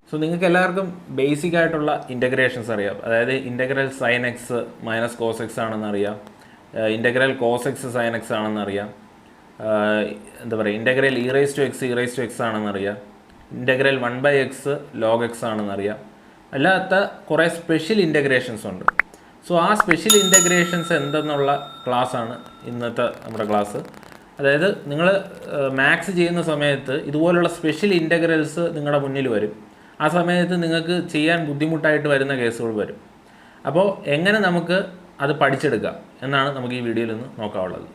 So നിങ്ങൾക്ക് എല്ലാവർക്കും basic ആയിട്ടുള്ള ഇൻ്റഗ്രേഷൻസ് അറിയാം. അതായത് integral sine x minus cos x ആണെന്ന് അറിയാം, integral cos x sine x ആണെന്ന് അറിയാം, എന്താ പറയുക integral e raise to x ആണെന്ന് അറിയാം, ഇൻ്റഗ്രൽ 1/x log x ആണെന്ന് അറിയാം. അല്ലാത്ത കുറേ സ്പെഷ്യൽ ഇൻ്റഗ്രേഷൻസ് ഉണ്ട്. സോ ആ സ്പെഷ്യൽ ഇൻ്റഗ്രേഷൻസ് എന്തെന്നുള്ള ക്ലാസ്സാണ് ഇന്നത്തെ നമ്മുടെ ക്ലാസ്. അതായത് നിങ്ങൾ മാത്സ് ചെയ്യുന്ന സമയത്ത് ഇതുപോലുള്ള സ്പെഷ്യൽ ഇൻ്റഗ്രൽസ് നിങ്ങളുടെ മുന്നിൽ വരും. ആ സമയത്ത് നിങ്ങൾക്ക് ചെയ്യാൻ ബുദ്ധിമുട്ടായിട്ട് വരുന്ന കേസുകൾ വരും. അപ്പോൾ എങ്ങനെ നമുക്ക് അത് പഠിച്ചെടുക്കാം എന്നാണ് നമുക്ക് ഈ വീഡിയോയിൽ നിന്ന് നോക്കാനുള്ളത്.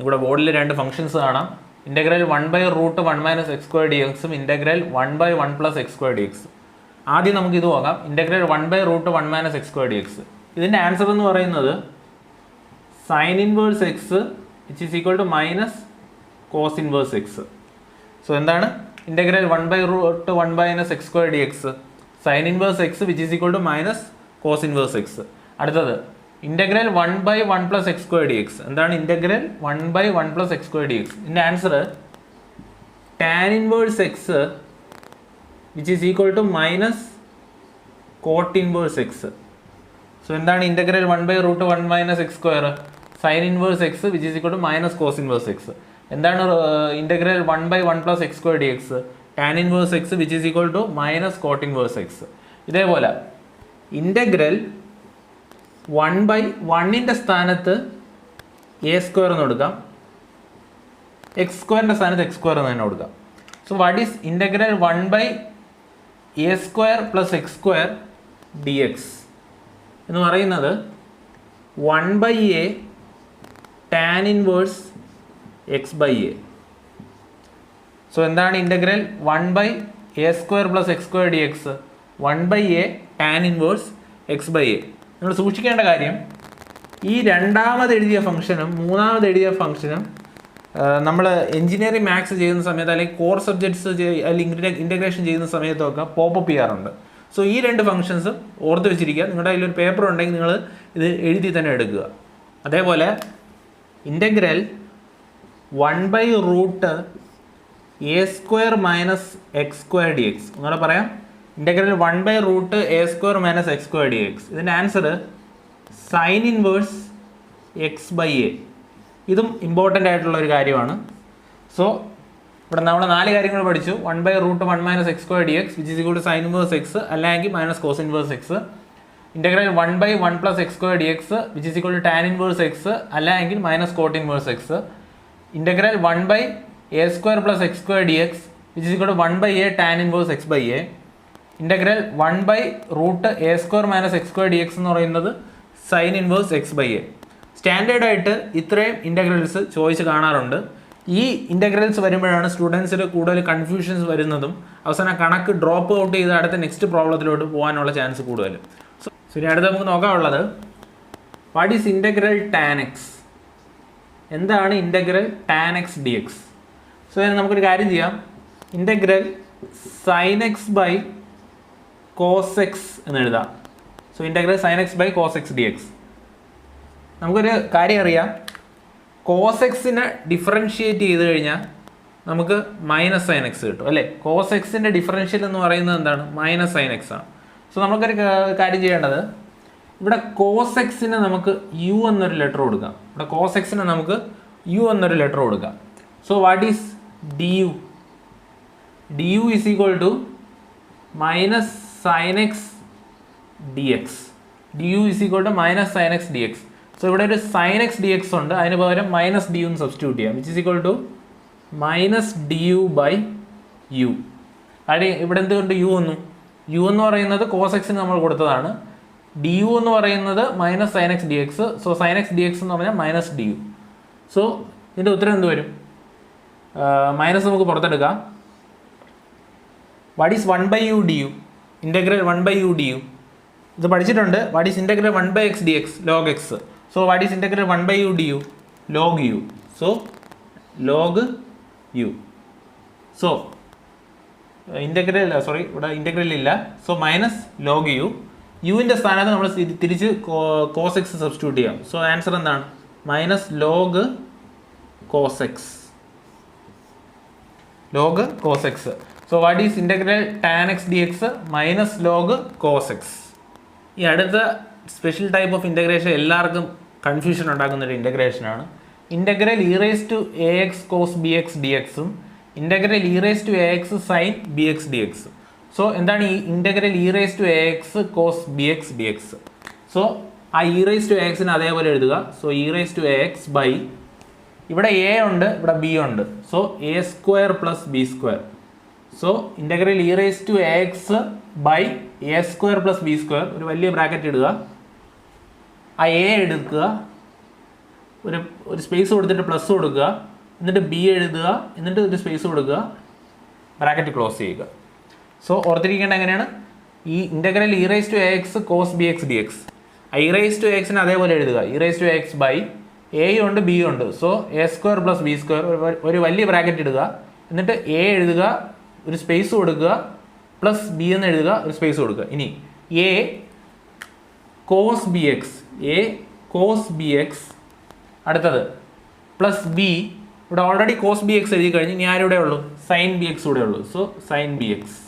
ഇവിടെ ബോർഡിൽ രണ്ട് ഫംഗ്ഷൻസ് കാണാം. Integral 1/√1 - x² dx integral 1/1 + x² dx. ആദ്യം നമുക്ക് ഇത് നോക്കാം. Integral 1/√1 - x² dx. ഇതിൻ്റെ ആൻസർ എന്ന് പറയുന്നത് sine inverse X which is equal to minus cos inverse X. So എന്താണ് integral 1/√1 - x² dx sine inverse X which is equal to minus cos inverse X. അടുത്തത് integral 1/1 + x² dx. എന്താണ് integral 1/1 + x² dx? ഇതിൻ്റെ answer tan inverse X which is equal to minus cot inverse X. So എന്താണ് integral 1/√1 - x²? Sine inverse X which is equal to minus cos inverse X. എന്താണ് integral 1/1 + x² dx? Tan inverse X which is equal to minus cot inverse X. ഇതേപോലെ integral 1/1 സ്ഥാനത്ത് a² എന്ന് കൊടുക്കാം, x² സ്ഥാനത്ത് x² എന്ന് തന്നെ കൊടുക്കാം. So what is integral 1/a² + x² dx എന്ന് പറയുന്നത് 1/a tan inverse x/a. So എന്താണ് integral 1/a² + x² dx? 1/a tan inverse x/a. നിങ്ങൾ സൂക്ഷിക്കേണ്ട കാര്യം, ഈ രണ്ടാമത് എഴുതിയ ഫംഗ്ഷനും മൂന്നാമത് എഴുതിയ ഫംഗ്ഷനും നമ്മൾ എഞ്ചിനീയറിംഗ് മാത്സ് ചെയ്യുന്ന സമയത്ത് അല്ലെങ്കിൽ കോർ സബ്ജക്ട്സ് അല്ലെങ്കിൽ ഇൻ്റഗ്രേഷൻ ചെയ്യുന്ന സമയത്തൊക്കെ പോപ്പപ്പ് ചെയ്യാറുണ്ട്. സോ ഈ രണ്ട് ഫംഗ്ഷൻസും ഓർത്ത് വെച്ചിരിക്കുക. നിങ്ങളുടെ കയ്യിലൊരു പേപ്പർ ഉണ്ടെങ്കിൽ നിങ്ങൾ ഇത് എഴുതി തന്നെ എടുക്കുക. അതേപോലെ ഇൻ്റഗ്രൽ 1/√a² - x² dx. ഒന്നുകൂടെ പറയാം, ഇൻ്റഗ്രൽ 1/√a² - x² dx. ഇതിൻ്റെ ആൻസർ സൈൻ ഇൻവേഴ്സ് x/a. ഇതും ഇമ്പോർട്ടൻ്റ് ആയിട്ടുള്ള ഒരു കാര്യമാണ്. സോ ഇവിടെ നമ്മൾ 4 കാര്യങ്ങൾ പഠിച്ചു. 1/√1 - x² dx which is equal to sine inverse X അല്ലെങ്കിൽ minus cos inverse X. Integral 1/1 + x² dx which is equal to tan inverse X അല്ലെങ്കിൽ minus cot inverse X. Integral 1/a² + x² dx which is equal to 1/a tan inverse x/a. Integral 1/√a² - x² dx എന്ന് പറയുന്നത് sine inverse x/a. സ്റ്റാൻഡേർഡായിട്ട് ഇത്രയും integrals ചോദിച്ച് കാണാറുണ്ട്. ഈ integrals വരുമ്പോഴാണ് സ്റ്റുഡൻസിന് കൂടുതൽ കൺഫ്യൂഷൻസ് വരുന്നതും അവസാനം കണക്ക് ഡ്രോപ്പ് ഔട്ട് ചെയ്ത് അടുത്ത നെക്സ്റ്റ് പ്രോബ്ലത്തിലോട്ട് പോകാനുള്ള ചാൻസ് കൂടുതൽ. സോ ഇനി അടുത്ത് നമുക്ക് നോക്കാനുള്ളത് what is integral tan X? എന്താണ് integral tan X dx? So അതിന് നമുക്കൊരു കാര്യം ചെയ്യാം. Integral sine X by cos X എന്ന് എഴുതാം. So integral sine X by cos X dx. നമുക്കൊരു കാര്യം അറിയാം, കോസ് എക്സിനെ ഡിഫറൻഷിയേറ്റ് ചെയ്ത് കഴിഞ്ഞാൽ നമുക്ക് മൈനസ് സൈൻ എക്സ് കിട്ടും അല്ലേ? കോസ് എക്സിൻ്റെ ഡിഫറൻഷ്യൽ എന്ന് പറയുന്നത് എന്താണ്? മൈനസ് സൈൻ എക്സ് ആണ്. സോ നമുക്കൊരു കാര്യം ചെയ്യേണ്ടത്, ഇവിടെ കോസ് എക്സിന് നമുക്ക് യു എന്നൊരു ലെറ്റർ കൊടുക്കാം. ഇവിടെ കോസ് എക്സിന് നമുക്ക് യു എന്നൊരു ലെറ്റർ കൊടുക്കാം. So what is d u? D u is equal to minus sine x d x. D u is equal to minus sine x d x. So ഇവിടെ ഒരു sine x d x ഉണ്ട്, അതിന് പകരം minus d u എന്ന് substitute ചെയ്യാം, which is equal to minus d u by u. അവിടെ ഇവിടെ എന്തുകൊണ്ട് യു വന്നു? യു എന്ന് പറയുന്നത് കോസ് എക്സിന് നമ്മൾ കൊടുത്തതാണ്. ഡി യു എന്ന് പറയുന്നത് minus sine x d x. So sine x d X എന്ന് പറഞ്ഞാൽ മൈനസ് ഡി യു. സോ ഇതിൻ്റെ ഉത്തരം എന്ത് വരും? മൈനസ് നമുക്ക് പുറത്തെടുക്കാം. What is 1/u du? Integral 1/u du ഇത് പഠിച്ചിട്ടുണ്ട്. What is integral 1/x dx? log x. So what is integral 1/u du? log u. So log u. So integral ഇവിടെ integral ഇല്ല. So minus log u. യുവിൻ്റെ സ്ഥാനത്ത് നമ്മൾ തിരിച്ച് cos x substitute ചെയ്യാം. So answer എന്താണ്? Minus log cos x. log cos x. So what is integral tan x d x minus log cos X. ഈ അടുത്ത സ്പെഷ്യൽ ടൈപ്പ് ഓഫ് ഇൻ്റഗ്രേഷൻ എല്ലാവർക്കും confusion ഉണ്ടാക്കുന്ന ഒരു ഇൻ്റഗ്രേഷനാണ്. Integral e raise to a x cos b x d എക്സും integral e raise to a x sine b x d x. So എന്താണ് ഈ integral e raise to a x cos b x d x? So ആ e raise to a എക്സിന് അതേപോലെ എഴുതുക. So e raise to a x by, ഇവിടെ a ഉണ്ട്, ഇവിടെ b ഉണ്ട്. So a square plus b square. So integral e raise to a x by a square plus b square, ഒരു വലിയ bracket ഇടുക, ആ എ എടുക്കുക, ഒരു സ്പേസ് കൊടുത്തിട്ട് പ്ലസ് കൊടുക്കുക, എന്നിട്ട് ബി എഴുതുക, എന്നിട്ട് ഒരു സ്പേസ് കൊടുക്കുക, ബ്രാക്കറ്റ് ക്ലോസ് ചെയ്യുക. സോ ഓർത്തിരിക്കേണ്ട എങ്ങനെയാണ് ഈ integral e raise to a x cos b x d x. E raise to എക്സിന് അതേപോലെ എഴുതുക, e raise to x by എയും ഉണ്ട് ബിയും ഉണ്ട്. So a square plus b square, ഒരു വലിയ ബ്രാക്കറ്റ് ഇടുക, എന്നിട്ട് എ എഴുതുക, ഒരു സ്പേസ് കൊടുക്കുക, പ്ലസ് ബി എന്ന് എഴുതുക, ഒരു സ്പേസ് കൊടുക്കുക. ഇനി a cos b x, a cos b x, അടുത്തത് പ്ലസ് ബി, ഇവിടെ ഓൾറെഡി കോസ് ബി എക്സ് എഴുതി കഴിഞ്ഞ് ഇനി ആരുടെ ഉള്ളൂ? സൈൻ ബി എക്സ് കൂടെ ഉള്ളൂ. So sine b x.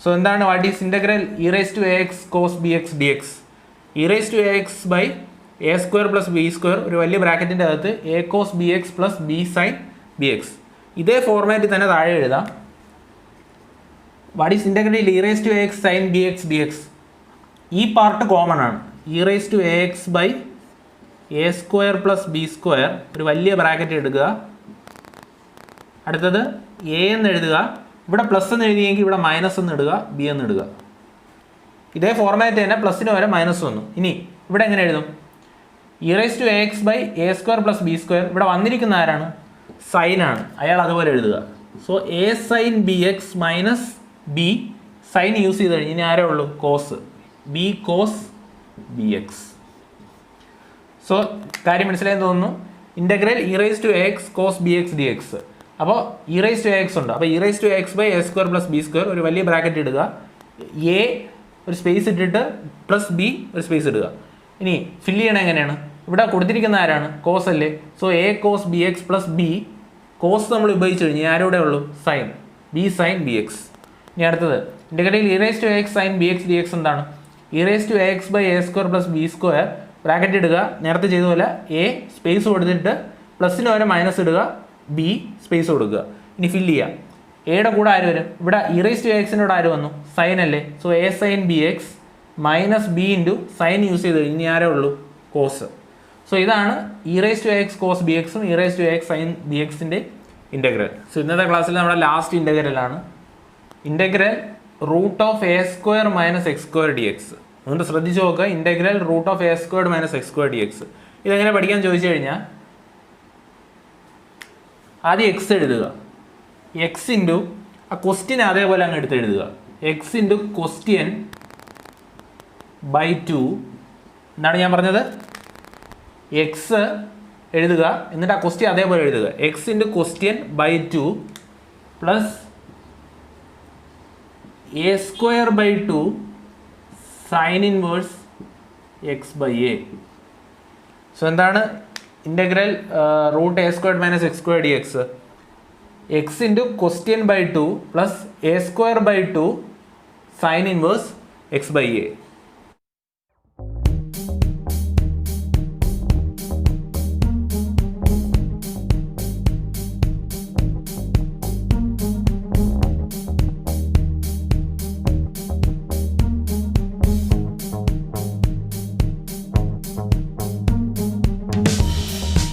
So എന്താണ് what is integral e raise to a x cos b x d x? E raise to a x by a square plus b square, ഒരു വലിയ ബ്രാക്കറ്റിൻ്റെ അകത്ത് a cos b x plus b sine b x. ഇതേ ഫോർമാറ്റിൽ തന്നെ താഴെ എഴുതാം. What is integral e raise to a x sine b x d x? ഈ പാർട്ട് കോമൺ ആണ്. E raise to a x by a square plus b square, ഒരു വലിയ bracket എടുക്കുക, അടുത്തത് എ എന്ന് എഴുതുക, ഇവിടെ പ്ലസ് എന്ന് എഴുതിയെങ്കിൽ ഇവിടെ മൈനസ് എന്ന് ഇടുക, ബി എന്ന് ഇടുക. ഇതേ ഫോർമാറ്റ് തന്നെ പ്ലസിന് വരെ മൈനസ് വന്നു. ഇനി ഇവിടെ എങ്ങനെ എഴുതും? E raise to a x by a square plus b square, ഇവിടെ വന്നിരിക്കുന്ന ആരാണ്? സൈൻ ആണ്, അയാൾ അതുപോലെ എഴുതുക. So a sine b x minus b, sine use ചെയ്ത് കഴിഞ്ഞ് ഇനി ആരേ ഉള്ളൂ? Cos, b cos b x. So കാര്യം മനസ്സിലായെന്ന് തോന്നുന്നു. Integral e raise to a x cos b x d x. അപ്പോൾ e raise to a x ഉണ്ട്, അപ്പോൾ e raise to x by a square plus b square, ഒരു വലിയ bracket ഇടുക, A ഒരു സ്പേസ് ഇട്ടിട്ട് പ്ലസ് ബി ഒരു space ഇടുക. ഇനി ഫില്ല് ചെയ്യണം എങ്ങനെയാണ്? ഇവിടെ കൊടുത്തിരിക്കുന്ന ആരാണ്? കോസ് അല്ലേ. So a cos b x plus b, cos നമ്മൾ ഉപയോഗിച്ച് കഴിഞ്ഞാൽ ആരോടെ ഉള്ളൂ? Sine, b sine b x. ഇനി അടുത്തത് integral e raise to a x sine b x d x എന്താണ്? E raise to a x by a square plus b square, bracket ഇടുക, നേരത്തെ ചെയ്ത പോലെ എ സ്പേസ് കൊടുത്തിട്ട് പ്ലസിന് വരെ മൈനസ് ഇടുക, ബി സ്പേസ് കൊടുക്കുക. ഇനി ഫില്ല് ചെയ്യുക. എയുടെ കൂടെ ആര് വരും? ഇവിടെ ഇ റേസ് ടു എക്സിൻ്റെ കൂടെ ആര് വന്നു? സൈൻ അല്ലേ. So a sine b x minus b into sine use ചെയ്ത് ഇനി ആരേ ഉള്ളൂ? കോസ്. സോ ഇതാണ് e raise to x cos b എക്സും e raise to x sine b എക്സിൻ്റെ ഇൻ്റഗ്രൽ. സോ ഇന്നത്തെ ക്ലാസ്സിൽ നമ്മുടെ ലാസ്റ്റ് ഇൻ്റഗ്രലാണ് integral root of a square minus x square d x. അതുകൊണ്ട് ശ്രദ്ധിച്ച് നോക്കുക, integral root of a squared minus x square d x. ഇതെങ്ങനെ പഠിക്കാൻ ചോദിച്ചു കഴിഞ്ഞാൽ ആദ്യം എക്സ് എഴുതുക, എക്സ് ഇൻറ്റു ആ ക്വസ്റ്റ്യൻ അതേപോലെ അങ്ങ് എടുത്ത് എഴുതുക, എക്സ് ഇൻറ്റു ക്വസ്റ്റ്യൻ ബൈ 2. എന്താണ് ഞാൻ പറഞ്ഞത്? എക്സ് എഴുതുക, എന്നിട്ട് ആ ക്വസ്റ്റ്യൻ അതേപോലെ എഴുതുക, x into question by 2 plus a square by 2 sine inverse x by a. So എന്താണ് integral root a squared minus x square d x? X into question by 2 plus a square by 2 sine inverse x by A.